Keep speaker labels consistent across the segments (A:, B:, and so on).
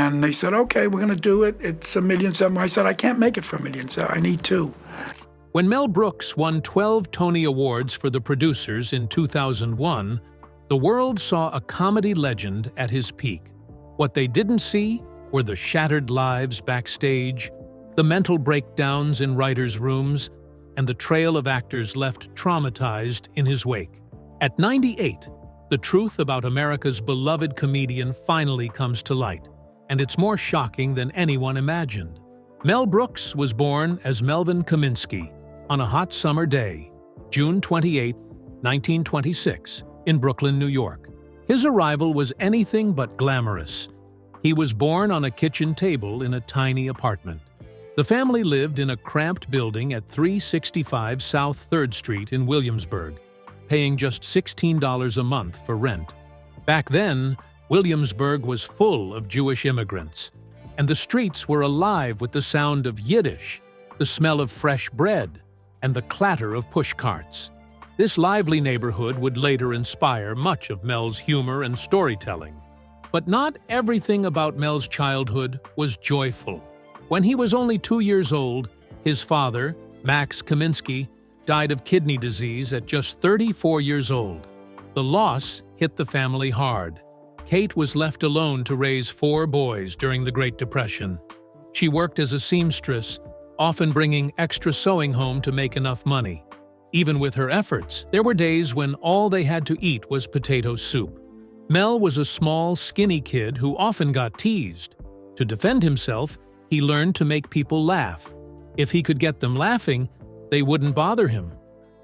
A: And they said, okay, we're going to do it. It's $1.7 million. I said, I can't make it for $1.7 million. I need 2.
B: When Mel Brooks won 12 Tony Awards for The Producers in 2001, the world saw a comedy legend at his peak. What they didn't see were the shattered lives backstage, the mental breakdowns in writers' rooms, and the trail of actors left traumatized in his wake. At 98, the truth about America's beloved comedian finally comes to light, and it's more shocking than anyone imagined. Mel Brooks was born as Melvin Kaminsky on a hot summer day, June 28, 1926, in Brooklyn, New York. His arrival was anything but glamorous. He was born on a kitchen table in a tiny apartment. The family lived in a cramped building at 365 South 3rd Street in Williamsburg, paying just $16 a month for rent. Back then, Williamsburg was full of Jewish immigrants, and the streets were alive with the sound of Yiddish, the smell of fresh bread, and the clatter of pushcarts. This lively neighborhood would later inspire much of Mel's humor and storytelling. But not everything about Mel's childhood was joyful. When he was only 2 years old, his father, Max Kaminsky, died of kidney disease at just 34 years old. The loss hit the family hard. Kate was left alone to raise 4 boys during the Great Depression. She worked as a seamstress, often bringing extra sewing home to make enough money. Even with her efforts, there were days when all they had to eat was potato soup. Mel was a small, skinny kid who often got teased. To defend himself, he learned to make people laugh. If he could get them laughing, they wouldn't bother him.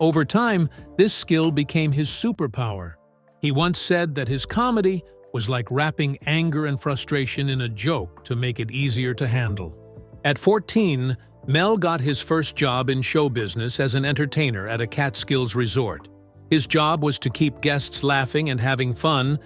B: Over time, this skill became his superpower. He once said that his comedy was like wrapping anger and frustration in a joke to make it easier to handle. At 14, Mel got his first job in show business as an entertainer at a Catskills resort. His job was to keep guests laughing and having fun,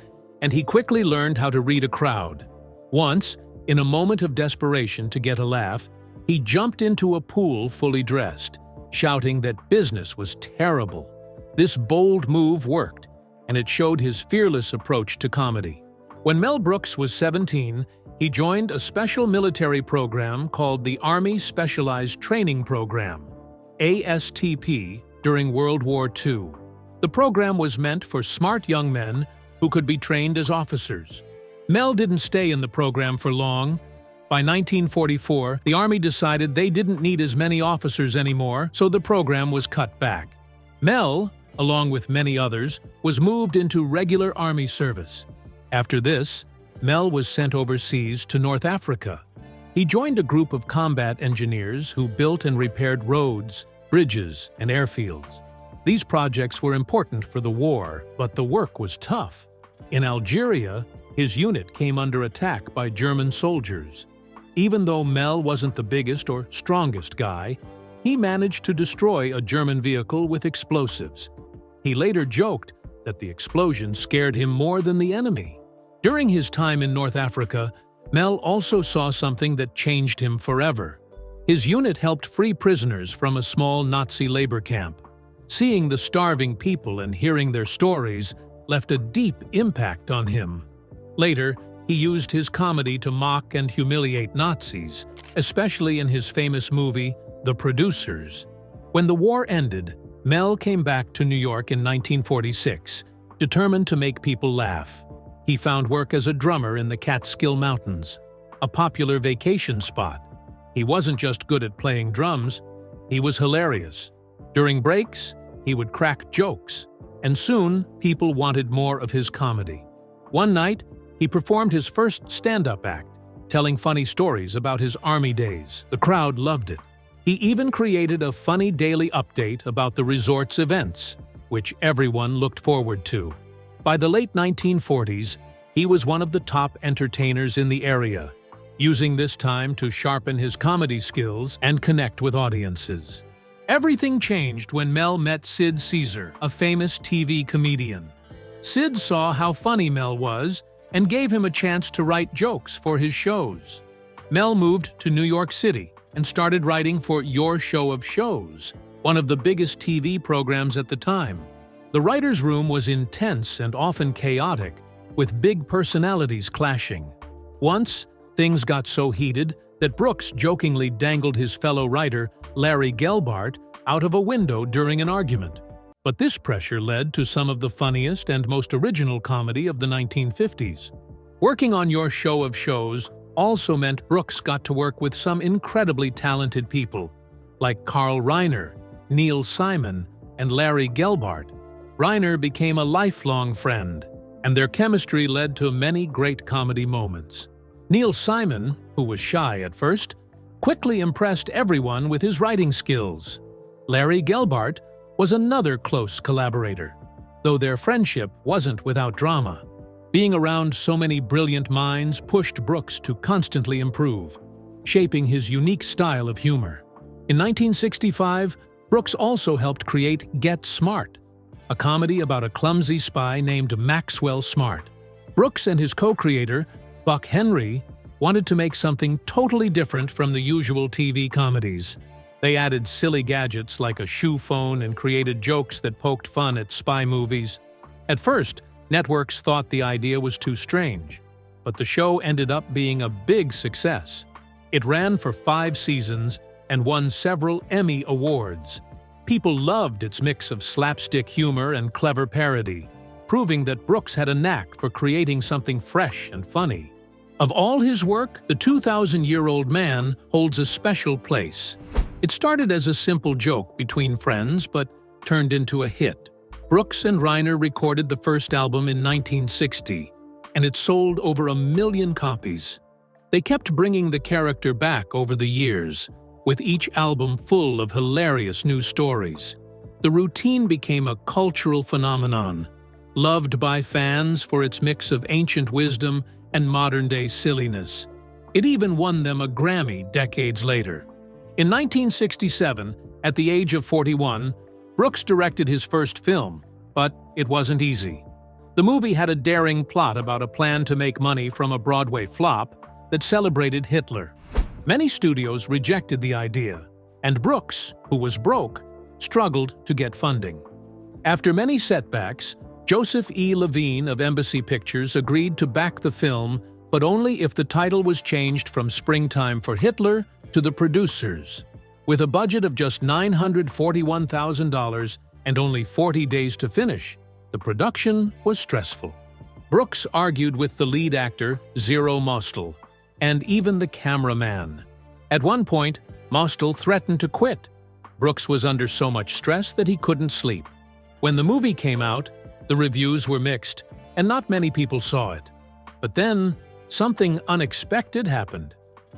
B: and he quickly learned how to read a crowd. Once, in a moment of desperation to get a laugh, he jumped into a pool fully dressed, shouting that business was terrible. This bold move worked, and it showed his fearless approach to comedy. When Mel Brooks was 17, he joined a special military program called the Army Specialized Training Program, ASTP, during World War II. The program was meant for smart young men who could be trained as officers. Mel didn't stay in the program for long. By 1944, the Army decided they didn't need as many officers anymore, so the program was cut back. Mel, along with many others, was moved into regular Army service. After this, Mel was sent overseas to North Africa. He joined a group of combat engineers who built and repaired roads, bridges, and airfields. These projects were important for the war, but the work was tough. In Algeria, his unit came under attack by German soldiers. Even though Mel wasn't the biggest or strongest guy, he managed to destroy a German vehicle with explosives. He later joked that the explosion scared him more than the enemy. During his time in North Africa, Mel also saw something that changed him forever. His unit helped free prisoners from a small Nazi labor camp. Seeing the starving people and hearing their stories left a deep impact on him. Later, he used his comedy to mock and humiliate Nazis, especially in his famous movie, The Producers. When the war ended, Mel came back to New York in 1946, determined to make people laugh. He found work as a drummer in the Catskill Mountains, a popular vacation spot. He wasn't just good at playing drums, he was hilarious. During breaks, he would crack jokes, and soon people wanted more of his comedy. One night, he performed his first stand-up act, telling funny stories about his Army days. The crowd loved it. He even created a funny daily update about the resort's events, which everyone looked forward to. By the late 1940s, he was one of the top entertainers in the area, using this time to sharpen his comedy skills and connect with audiences. Everything changed when Mel met Sid Caesar, a famous TV comedian. Sid saw how funny Mel was and gave him a chance to write jokes for his shows. Mel moved to New York City and started writing for Your Show of Shows, one of the biggest TV programs at the time. The writer's room was intense and often chaotic, with big personalities clashing. Once, Things got so heated that Brooks jokingly dangled his fellow writer, Larry Gelbart, out of a window during an argument. But this pressure led to some of the funniest and most original comedy of the 1950s. Working on your show of shows also meant Brooks got to work with some incredibly talented people, like Carl Reiner, Neil Simon, and Larry Gelbart. Reiner became a lifelong friend, and their chemistry led to many great comedy moments. Neil Simon, who was shy at first, quickly impressed everyone with his writing skills. Larry Gelbart was another close collaborator, though their friendship wasn't without drama. Being around so many brilliant minds pushed Brooks to constantly improve, shaping his unique style of humor. In 1965, Brooks also helped create Get Smart, a comedy about a clumsy spy named Maxwell Smart. Brooks and his co-creator, Buck Henry, wanted to make something totally different from the usual TV comedies. They added silly gadgets like a shoe phone and created jokes that poked fun at spy movies. At first, networks thought the idea was too strange, but the show ended up being a big success. It ran for 5 seasons and won several Emmy Awards. People loved its mix of slapstick humor and clever parody, proving that Brooks had a knack for creating something fresh and funny. Of all his work, The 2,000-Year-Old Man holds a special place. It started as a simple joke between friends, but turned into a hit. Brooks and Reiner recorded the first album in 1960, and it sold over 1 million copies. They kept bringing the character back over the years, with each album full of hilarious new stories. The routine became a cultural phenomenon, loved by fans for its mix of ancient wisdom and modern-day silliness. It even won them a Grammy decades later. In 1967, at the age of 41, Brooks directed his first film, but it wasn't easy. The movie had a daring plot about a plan to make money from a Broadway flop that celebrated Hitler. Many studios rejected the idea, and Brooks, who was broke, struggled to get funding. After many setbacks, Joseph E. Levine of Embassy Pictures agreed to back the film, but only if the title was changed from Springtime for Hitler to The Producers. With a budget of just $941,000 and only 40 days to finish, the production was stressful. Brooks argued with the lead actor, Zero Mostel, and even the cameraman. At one point, Mostel threatened to quit. Brooks was under so much stress that he couldn't sleep. When the movie came out, the reviews were mixed, and not many people saw it. But then, something unexpected happened.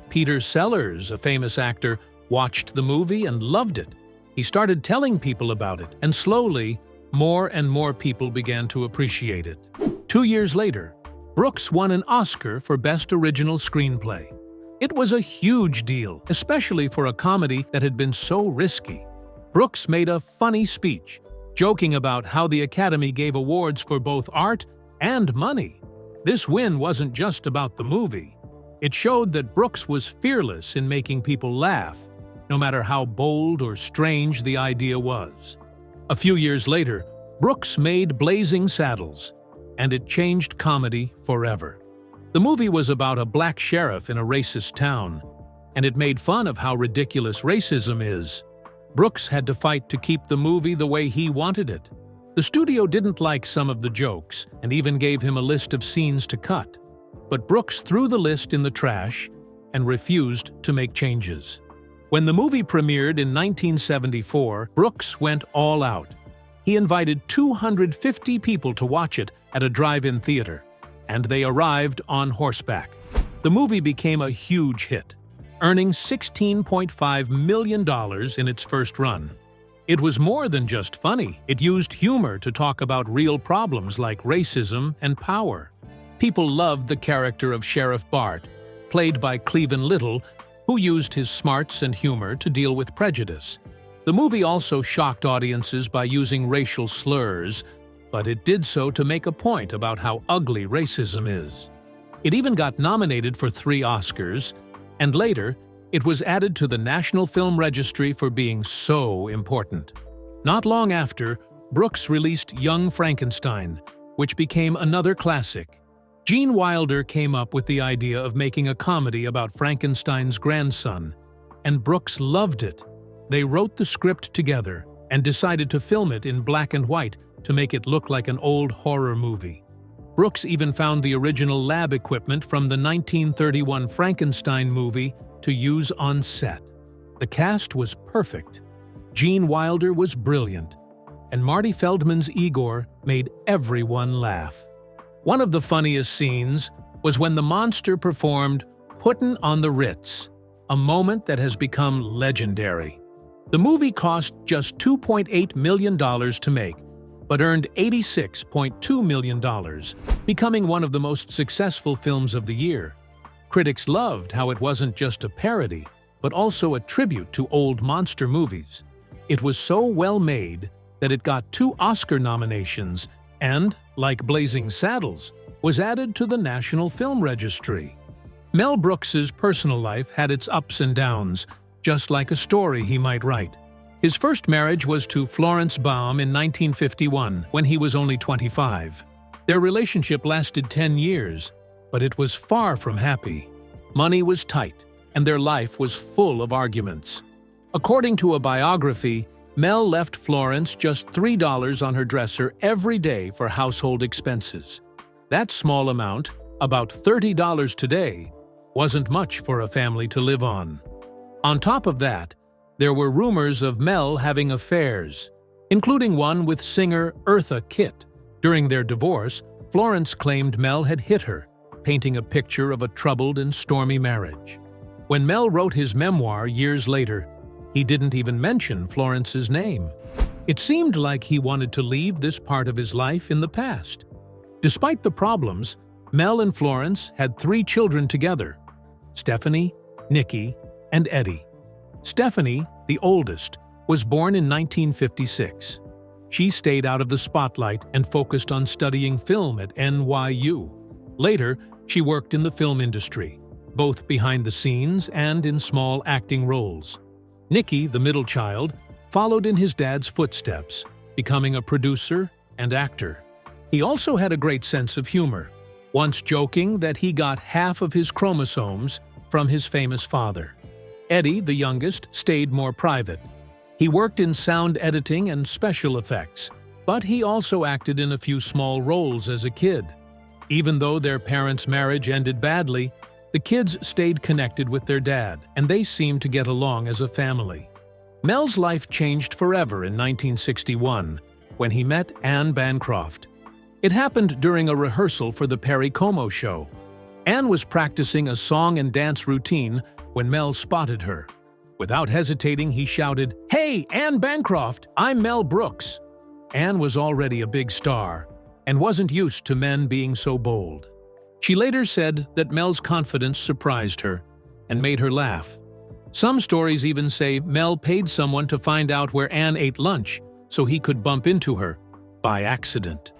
B: Peter Sellers, a famous actor, watched the movie and loved it. He started telling people about it, and slowly, more and more people began to appreciate it. 2 years later, Brooks won an Oscar for Best Original Screenplay. It was a huge deal, especially for a comedy that had been so risky. Brooks made a funny speech, joking about how the Academy gave awards for both art and money. This win wasn't just about the movie. It showed that Brooks was fearless in making people laugh, no matter how bold or strange the idea was. A few years later, Brooks made Blazing Saddles, and it changed comedy forever. The movie was about a black sheriff in a racist town, and it made fun of how ridiculous racism is. Brooks had to fight to keep the movie the way he wanted it. The studio didn't like some of the jokes and even gave him a list of scenes to cut. But Brooks threw the list in the trash and refused to make changes. When the movie premiered in 1974, Brooks went all out. He invited 250 people to watch it at a drive-in theater, and they arrived on horseback. The movie became a huge hit, earning $16.5 million in its first run. It was more than just funny. It used humor to talk about real problems like racism and power. People loved the character of Sheriff Bart, played by Cleavon Little, who used his smarts and humor to deal with prejudice. The movie also shocked audiences by using racial slurs, but it did so to make a point about how ugly racism is. It even got nominated for 3 Oscars, and later, it was added to the National Film Registry for being so important. Not long after, Brooks released Young Frankenstein, which became another classic. Gene Wilder came up with the idea of making a comedy about Frankenstein's grandson, and Brooks loved it. They wrote the script together and decided to film it in black and white to make it look like an old horror movie. Brooks even found the original lab equipment from the 1931 Frankenstein movie to use on set. The cast was perfect. Gene Wilder was brilliant, and Marty Feldman's Igor made everyone laugh. One of the funniest scenes was when the monster performed "Puttin' on the Ritz," a moment that has become legendary. The movie cost just $2.8 million to make, but earned $86.2 million, becoming one of the most successful films of the year. Critics loved how it wasn't just a parody, but also a tribute to old monster movies. It was so well made that it got 2 Oscar nominations and, like Blazing Saddles, was added to the National Film Registry. Mel Brooks's personal life had its ups and downs, just like a story he might write. His first marriage was to Florence Baum in 1951, when he was only 25. Their relationship lasted 10 years, but it was far from happy. Money was tight, and their life was full of arguments. According to a biography, Mel left Florence just $3 on her dresser every day for household expenses. That small amount, about $30 today, wasn't much for a family to live on. On top of that, there were rumors of Mel having affairs, including one with singer Eartha Kitt. During their divorce, Florence claimed Mel had hit her, painting a picture of a troubled and stormy marriage. When Mel wrote his memoir years later, he didn't even mention Florence's name. It seemed like he wanted to leave this part of his life in the past. Despite the problems, Mel and Florence had 3 children together: Stephanie, Nikki, and Eddie. Stephanie, the oldest, was born in 1956. She stayed out of the spotlight and focused on studying film at NYU. Later, she worked in the film industry, both behind the scenes and in small acting roles. Nikki, the middle child, followed in his dad's footsteps, becoming a producer and actor. He also had a great sense of humor, once joking that he got half of his chromosomes from his famous father. Eddie, the youngest, stayed more private. He worked in sound editing and special effects, but he also acted in a few small roles as a kid. Even though their parents' marriage ended badly, the kids stayed connected with their dad, and they seemed to get along as a family. Mel's life changed forever in 1961, when he met Anne Bancroft. It happened during a rehearsal for the Perry Como show. Anne was practicing a song and dance routine when Mel spotted her. Without hesitating, he shouted, "Hey, Anne Bancroft, I'm Mel Brooks." Anne was already a big star and wasn't used to men being so bold. She later said that Mel's confidence surprised her and made her laugh. Some stories even say Mel paid someone to find out where Anne ate lunch so he could bump into her by accident.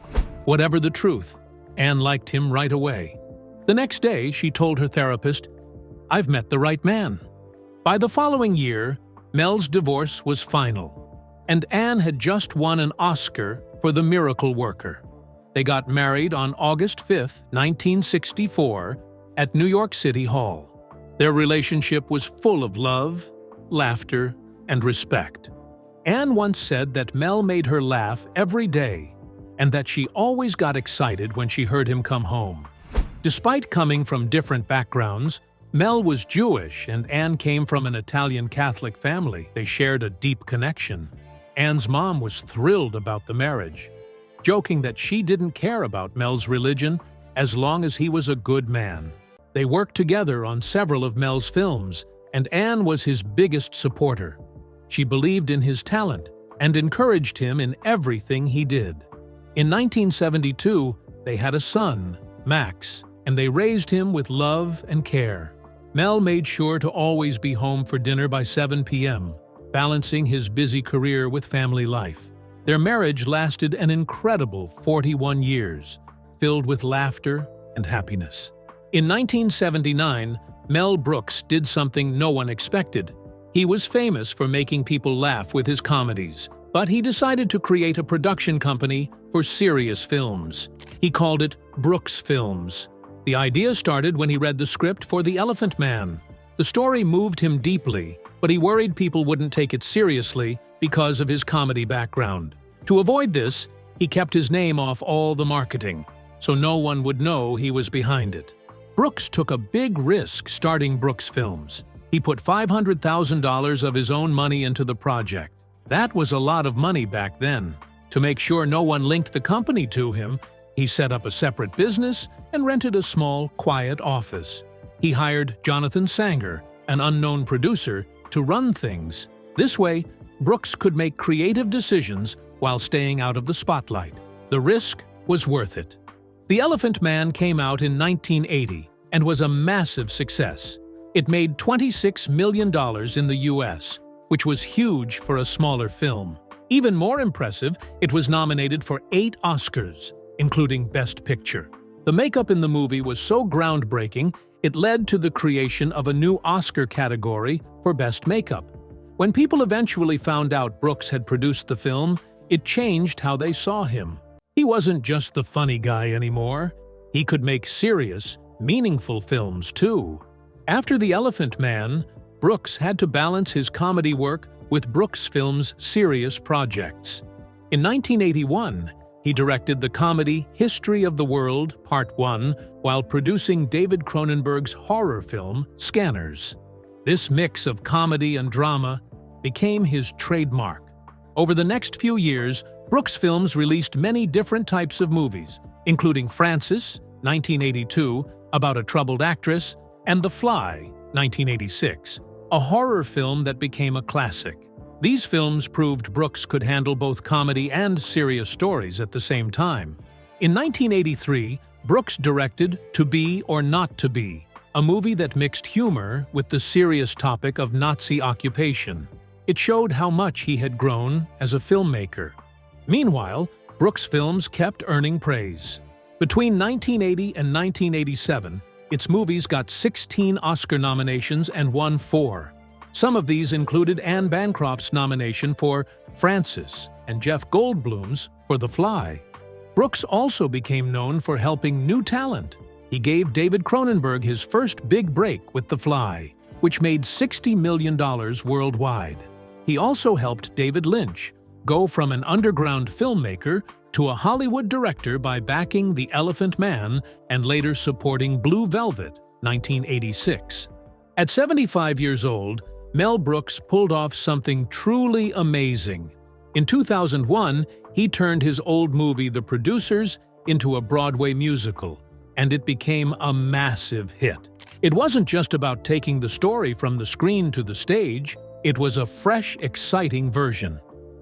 B: Whatever the truth, Anne liked him right away. The next day, she told her therapist, "I've met the right man." By the following year, Mel's divorce was final, and Anne had just won an Oscar for The Miracle Worker. They got married on August 5, 1964, at New York City Hall. Their relationship was full of love, laughter, and respect. Anne once said that Mel made her laugh every day and that she always got excited when she heard him come home. Despite coming from different backgrounds, Mel was Jewish and Anne came from an Italian Catholic family. They shared a deep connection. Anne's mom was thrilled about the marriage, joking that she didn't care about Mel's religion as long as he was a good man. They worked together on several of Mel's films, and Anne was his biggest supporter. She believed in his talent and encouraged him in everything he did. In 1972, they had a son, Max, and they raised him with love and care. Mel made sure to always be home for dinner by 7 p.m., balancing his busy career with family life. Their marriage lasted an incredible 41 years, filled with laughter and happiness. In 1979, Mel Brooks did something no one expected. He was famous for making people laugh with his comedies, But he decided to create a production company for serious films. He called it Brooks Films. The idea started when he read the script for The Elephant Man. The story moved him deeply, but he worried people wouldn't take it seriously because of his comedy background. To avoid this, he kept his name off all the marketing, so no one would know he was behind it. Brooks took a big risk starting Brooks Films. He put $500,000 of his own money into the project. That was a lot of money back then. To make sure no one linked the company to him, he set up a separate business and rented a small, quiet office. He hired Jonathan Sanger, an unknown producer, to run things. This way, Brooks could make creative decisions while staying out of the spotlight. The risk was worth it. The Elephant Man came out in 1980 and was a massive success. It made $26 million in the US, which was huge for a smaller film. Even more impressive, it was nominated for 8 Oscars, including Best Picture. The makeup in the movie was so groundbreaking, it led to the creation of a new Oscar category for Best Makeup. When people eventually found out Brooks had produced the film, it changed how they saw him. He wasn't just the funny guy anymore. He could make serious, meaningful films too. After The Elephant Man, Brooks had to balance his comedy work with Brooks Films' serious projects. In 1981, he directed the comedy History of the World, Part 1, while producing David Cronenberg's horror film, Scanners. This mix of comedy and drama became his trademark. Over the next few years, Brooks Films released many different types of movies, including Frances, 1982, about a troubled actress, and The Fly, 1986, a horror film that became a classic. These films proved Brooks could handle both comedy and serious stories at the same time. In 1983, Brooks directed To Be or Not to Be, a movie that mixed humor with the serious topic of Nazi occupation. It showed how much he had grown as a filmmaker. Meanwhile, Brooks Films kept earning praise. Between 1980 and 1987, its movies got 16 Oscar nominations and won 4. Some of these included Anne Bancroft's nomination for Frances and Jeff Goldblum's for The Fly. Brooks also became known for helping new talent. He gave David Cronenberg his first big break with The Fly, which made $60 million worldwide. He also helped David Lynch go from an underground filmmaker to a Hollywood director by backing The Elephant Man and later supporting Blue Velvet, 1986. At 75 years old, Mel Brooks pulled off something truly amazing. In 2001, he turned his old movie The Producers into a Broadway musical, and it became a massive hit. It wasn't just about taking the story from the screen to the stage, it was a fresh, exciting version.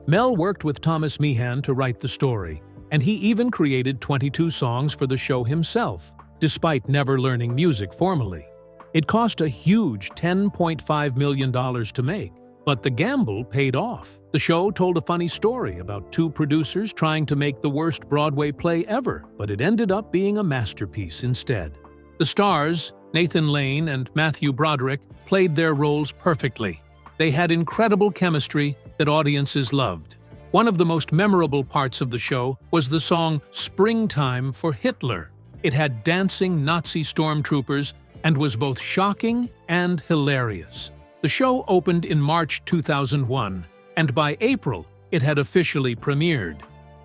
B: Mel worked with Thomas Meehan to write the story, and he even created 22 songs for the show himself, despite never learning music formally. It cost a huge $10.5 million to make, but the gamble paid off. The show told a funny story about 2 producers trying to make the worst Broadway play ever, but it ended up being a masterpiece instead. The stars, Nathan Lane and Matthew Broderick, played their roles perfectly. They had incredible chemistry that audiences loved. One of the most memorable parts of the show was the song Springtime for Hitler. It had dancing Nazi stormtroopers and was both shocking and hilarious. The show opened in March 2001, and by April, it had officially premiered.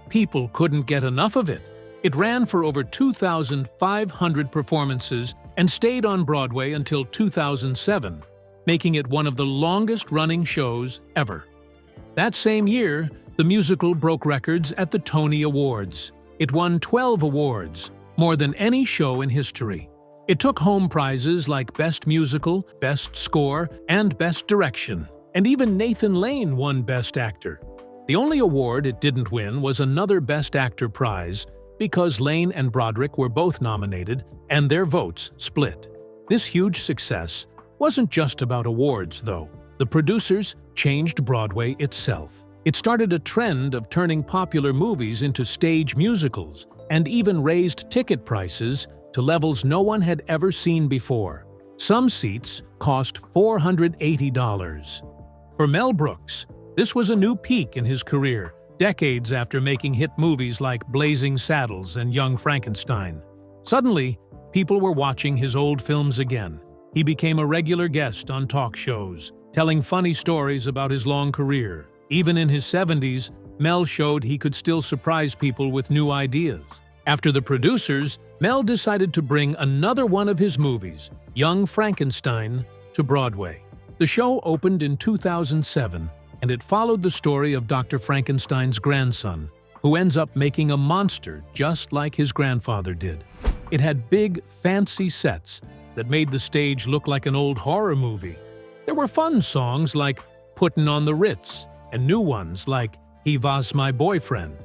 B: People couldn't get enough of it. It ran for over 2,500 performances and stayed on Broadway until 2007, making it one of the longest-running shows ever. That same year, the musical broke records at the Tony Awards. It won 12 awards, more than any show in history. It took home prizes like Best Musical, Best Score, and Best Direction, and even Nathan Lane won Best Actor. The only award it didn't win was another Best Actor prize because Lane and Broderick were both nominated and their votes split. This huge success wasn't just about awards, though. The producers changed Broadway itself. It started a trend of turning popular movies into stage musicals and even raised ticket prices to levels no one had ever seen before. Some seats cost $480. For Mel Brooks, This was a new peak in his career, decades after making hit movies like Blazing Saddles and Young Frankenstein. Suddenly, people were watching his old films again. He became a regular guest on talk shows, telling funny stories about his long career. Even in his 70s, Mel showed he could still surprise people with new ideas. After The Producers, Mel decided to bring another one of his movies, Young Frankenstein, to Broadway. The show opened in 2007, and it followed the story of Dr. Frankenstein's grandson, who ends up making a monster just like his grandfather did. It had big, fancy sets that made the stage look like an old horror movie. There were fun songs like Puttin' on the Ritz and new ones like He Was My Boyfriend.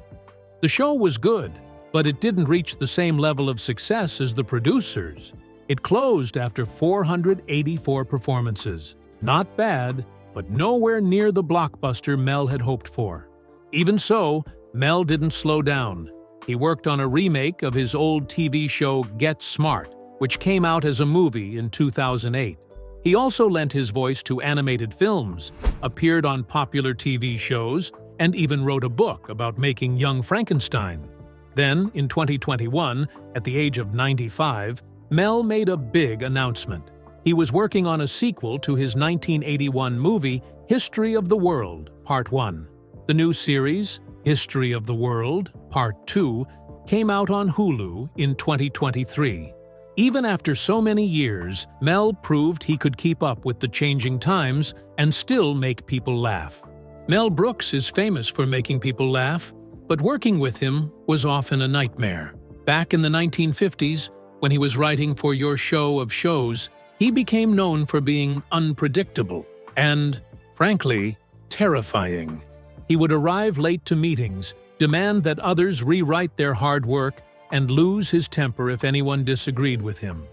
B: The show was good, but it didn't reach the same level of success as The Producers. It closed after 484 performances. Not bad, but nowhere near the blockbuster Mel had hoped for. Even so, Mel didn't slow down. He worked on a remake of his old TV show Get Smart, which came out as a movie in 2008. He also lent his voice to animated films, appeared on popular TV shows, and even wrote a book about making Young Frankenstein. Then, in 2021, at the age of 95, Mel made a big announcement. He was working on a sequel to his 1981 movie History of the World, Part 1. The new series, History of the World, Part 2, came out on Hulu in 2023. Even after so many years, Mel proved he could keep up with the changing times and still make people laugh. Mel Brooks is famous for making people laugh, but working with him was often a nightmare. Back in the 1950s, when he was writing for Your Show of Shows, he became known for being unpredictable and, frankly, terrifying. He would arrive late to meetings, demand that others rewrite their hard work, and lose his temper if anyone disagreed with him.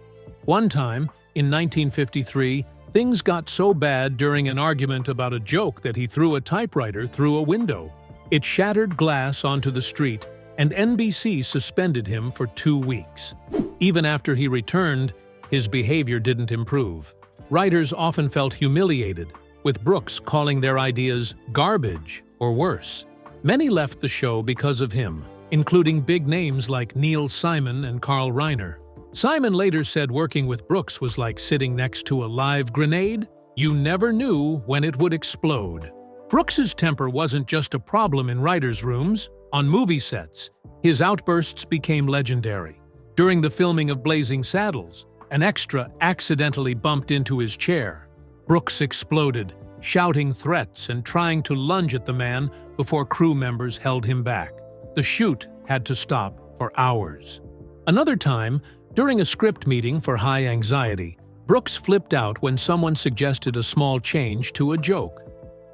B: One time, in 1953, things got so bad during an argument about a joke that he threw a typewriter through a window. It shattered glass onto the street, and NBC suspended him for 2 weeks. Even after he returned, his behavior didn't improve. Writers often felt humiliated, with Brooks calling their ideas garbage or worse. Many left the show because of him, including big names like Neil Simon and Carl Reiner. Simon later said working with Brooks was like sitting next to a live grenade. You never knew when it would explode. Brooks's temper wasn't just a problem in writers' rooms. On movie sets, his outbursts became legendary. During the filming of Blazing Saddles, an extra accidentally bumped into his chair. Brooks exploded, shouting threats and trying to lunge at the man before crew members held him back. The shoot had to stop for hours. Another time, during a script meeting for High Anxiety, Brooks flipped out when someone suggested a small change to a joke.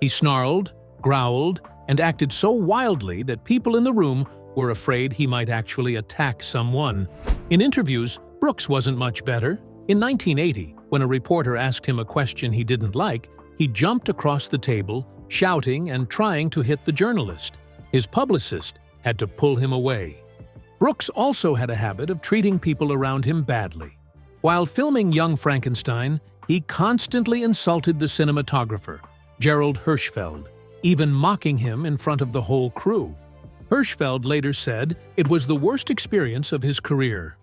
B: He snarled, growled, and acted so wildly that people in the room were afraid he might actually attack someone. In interviews, Brooks wasn't much better. In 1980, when a reporter asked him a question he didn't like, he jumped across the table, shouting and trying to hit the journalist. His publicist had to pull him away. Brooks also had a habit of treating people around him badly. While filming Young Frankenstein, he constantly insulted the cinematographer, Gerald Hirschfeld, even mocking him in front of the whole crew. Hirschfeld later said it was the worst experience of his career.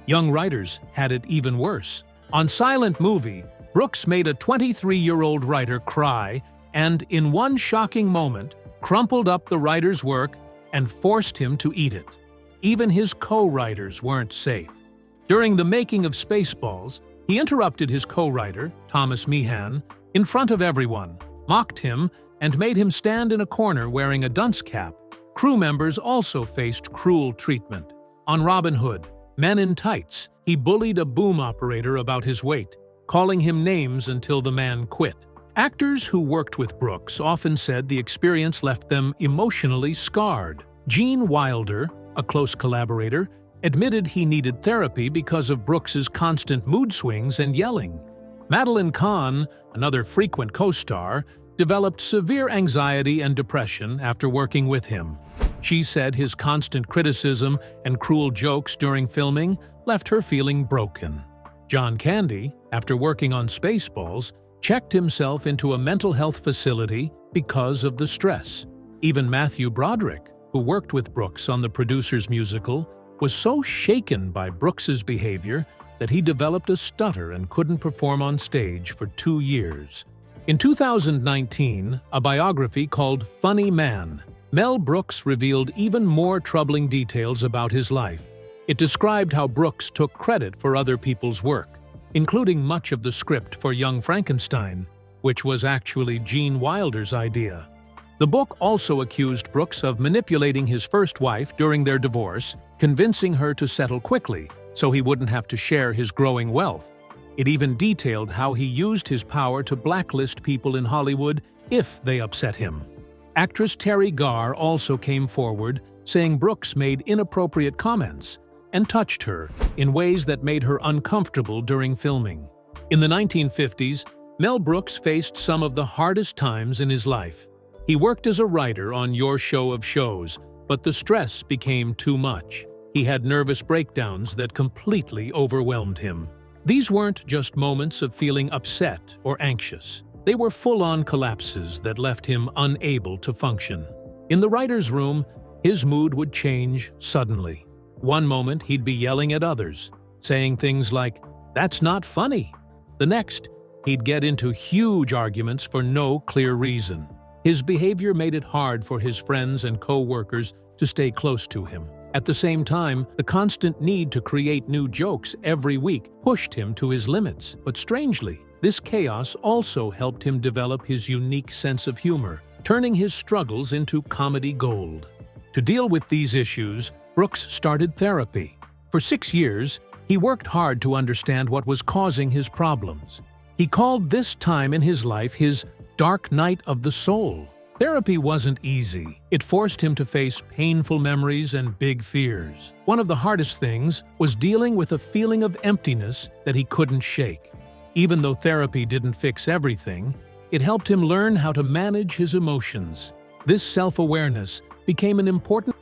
B: Young writers had it even worse. On Silent Movie, Brooks made a 23-year-old writer cry and, in one shocking moment, crumpled up the writer's work and forced him to eat it. Even his co-writers weren't safe. During the making of Spaceballs, he interrupted his co-writer, Thomas Meehan, in front of everyone, mocked him, and made him stand in a corner wearing a dunce cap. Crew members also faced cruel treatment. On Robin Hood, Men in Tights, he bullied a boom operator about his weight, calling him names until the man quit. Actors who worked with Brooks often said the experience left them emotionally scarred. Gene Wilder, a close collaborator, admitted he needed therapy because of Brooks's constant mood swings and yelling. Madeline Kahn, another frequent co-star, developed severe anxiety and depression after working with him. She said his constant criticism and cruel jokes during filming left her feeling broken. John Candy, after working on Spaceballs, checked himself into a mental health facility because of the stress. Even Matthew Broderick, who worked with Brooks on the producer's musical, was so shaken by Brooks's behavior that he developed a stutter and couldn't perform on stage for 2 years. In 2019, a biography called Funny Man, Mel Brooks revealed even more troubling details about his life. It described how Brooks took credit for other people's work, including much of the script for Young Frankenstein, which was actually Gene Wilder's idea. The book also accused Brooks of manipulating his first wife during their divorce, convincing her to settle quickly so he wouldn't have to share his growing wealth. It even detailed how he used his power to blacklist people in Hollywood if they upset him. Actress Terry Garr also came forward, saying Brooks made inappropriate comments and touched her in ways that made her uncomfortable during filming. In the 1950s, Mel Brooks faced some of the hardest times in his life. He worked as a writer on Your Show of Shows, but the stress became too much. He had nervous breakdowns that completely overwhelmed him. These weren't just moments of feeling upset or anxious. They were full-on collapses that left him unable to function. In the writer's room, his mood would change suddenly. One moment, he'd be yelling at others, saying things like, "That's not funny." The next, he'd get into huge arguments for no clear reason. His behavior made it hard for his friends and co-workers to stay close to him. At the same time, the constant need to create new jokes every week pushed him to his limits. But strangely, this chaos also helped him develop his unique sense of humor, turning his struggles into comedy gold. To deal with these issues, Brooks started therapy. For 6 years, he worked hard to understand what was causing his problems. He called this time in his life his dark night of the soul. Therapy wasn't easy. It forced him to face painful memories and big fears. One of the hardest things was dealing with a feeling of emptiness that he couldn't shake. Even though therapy didn't fix everything, it helped him learn how to manage his emotions. This self-awareness became an important